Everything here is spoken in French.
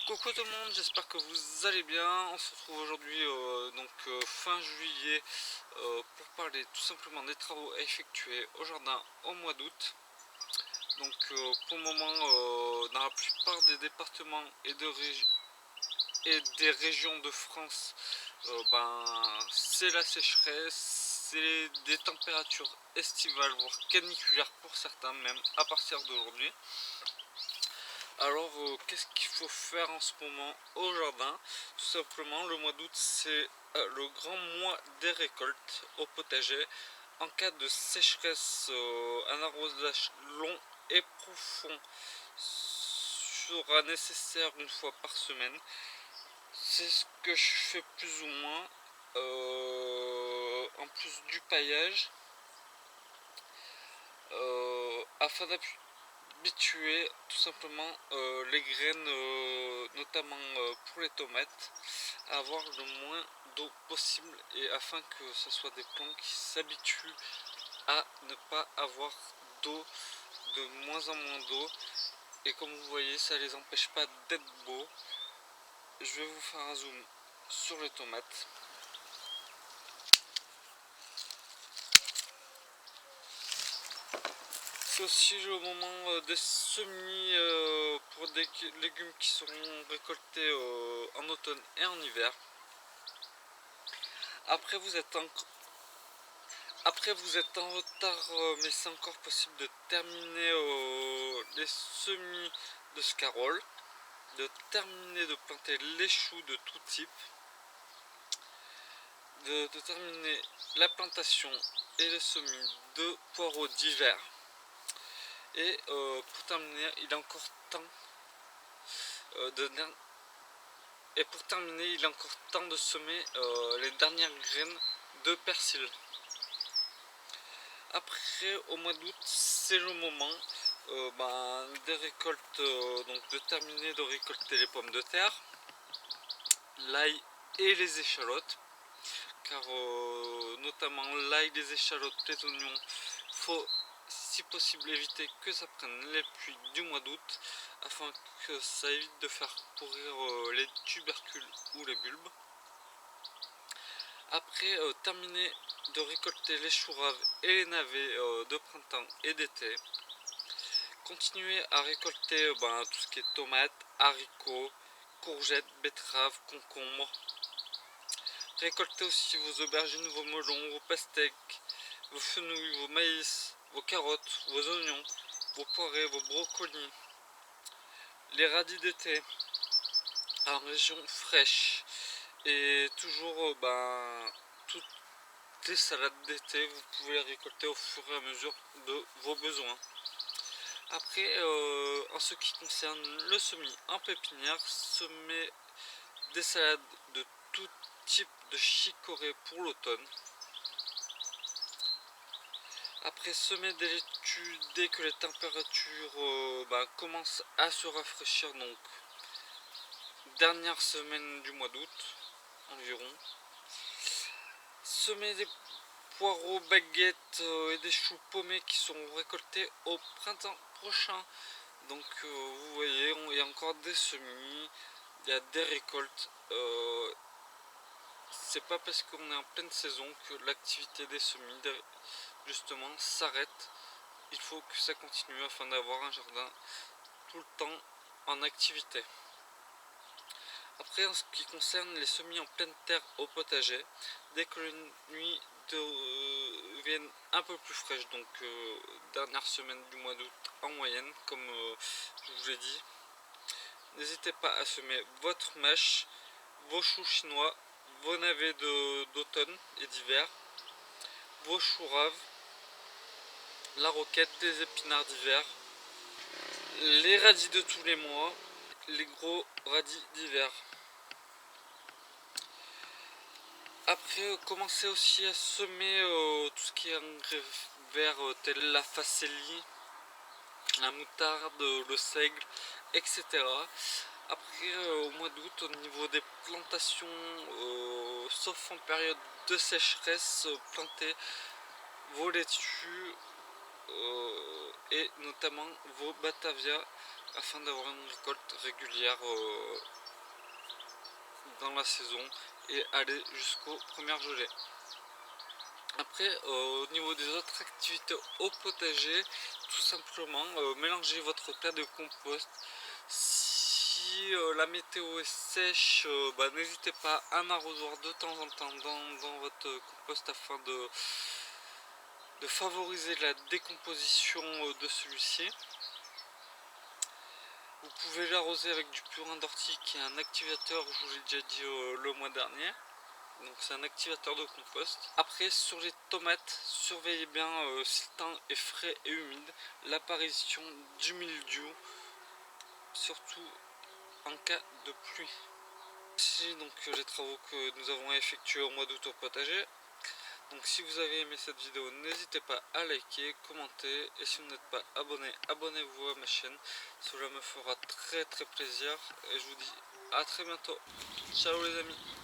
Coucou tout le monde, j'espère que vous allez bien. On se retrouve aujourd'hui fin juillet pour parler tout simplement des travaux à effectuer au jardin au mois d'août. Pour le moment, dans la plupart des départements et des régions de France, c'est la sécheresse, c'est des températures estivales voire caniculaires pour certains même à partir d'aujourd'hui. Alors qu'est-ce qu'il faut faire en ce moment au jardin? Tout simplement, le mois d'août c'est le grand mois des récoltes au potager. En cas de sécheresse, un arrosage long et profond sera nécessaire une fois par semaine. C'est ce que je fais plus ou moins, en plus du paillage, afin d'habituer tout simplement les graines, notamment pour les tomates, à avoir le moins d'eau possible et afin que ce soit des plants qui s'habituent à ne pas avoir d'eau, de moins en moins d'eau, et comme vous voyez ça les empêche pas d'être beaux. Je vais vous faire un zoom sur les tomates. C'est aussi le moment des semis pour des légumes qui seront récoltés en automne et en hiver. Après vous êtes en retard, mais c'est encore possible de terminer les semis de scaroles, de terminer de planter les choux de tout type, de terminer la plantation et les semis de poireaux d'hiver. Et pour terminer, il est encore temps de semer les dernières graines de persil. Après, au mois d'août, c'est le moment des récoltes, donc de terminer de récolter les pommes de terre, l'ail et les échalotes, car notamment l'ail, les échalotes, les oignons, faut si possible éviter que ça prenne les pluies du mois d'août afin que ça évite de faire pourrir les tubercules ou les bulbes. Après, terminer de récolter les choux raves et les navets de printemps et d'été. Continuez à récolter tout ce qui est tomates, haricots, courgettes, betteraves, concombres. Récoltez aussi vos aubergines, vos melons, vos pastèques, vos fenouils, vos maïs, vos carottes, vos oignons, vos poirées, vos brocolis. Les radis d'été en région fraîche. Et toujours toutes les salades d'été, vous pouvez les récolter au fur et à mesure de vos besoins. Après, en ce qui concerne le semis en pépinière, semez des salades de tout type de chicorée pour l'automne. Après, semez des laitues dès que les températures commencent à se rafraîchir, donc dernière semaine du mois d'août environ. Semez des poireaux, baguettes et des choux paumés qui seront récoltés au printemps prochain. Donc vous voyez, il y a encore des semis, il y a des récoltes. C'est pas parce qu'on est en pleine saison que l'activité des semis justement s'arrête. Il faut que ça continue afin d'avoir un jardin tout le temps en activité. Après, en ce qui concerne les semis en pleine terre au potager, dès que les nuits deviennent un peu plus fraîches, donc dernière semaine du mois d'août en moyenne, comme je vous l'ai dit, n'hésitez pas à semer votre mâche, vos choux chinois, vos navets d'automne et d'hiver, vos choux raves, la roquette, les épinards d'hiver, les radis de tous les mois, les gros radis d'hiver. Après, commencez aussi à semer tout ce qui est engrais verts tel la facélie, la moutarde, le seigle, etc. Après, au mois d'août, au niveau des plantations, sauf en période de sécheresse, plantez vos laitues, et notamment vos Batavia afin d'avoir une récolte régulière dans la saison et aller jusqu'aux premières gelées. Après, au niveau des autres activités au potager, tout simplement mélangez votre tas de compost. Si la météo est sèche, n'hésitez pas à un arrosoir de temps en temps dans votre compost afin de favoriser la décomposition de celui-ci. Vous pouvez l'arroser avec du purin d'ortie qui est un activateur, je vous l'ai déjà dit le mois dernier. Donc c'est un activateur de compost. Après sur les tomates, surveillez bien si le temps est frais et humide, l'apparition du mildiou, surtout en cas de pluie. Voici donc les travaux que nous avons effectués au mois d'août au potager. Donc si vous avez aimé cette vidéo, n'hésitez pas à liker, commenter, et si vous n'êtes pas abonné, abonnez-vous à ma chaîne, cela me fera très plaisir, et je vous dis à très bientôt. Ciao les amis.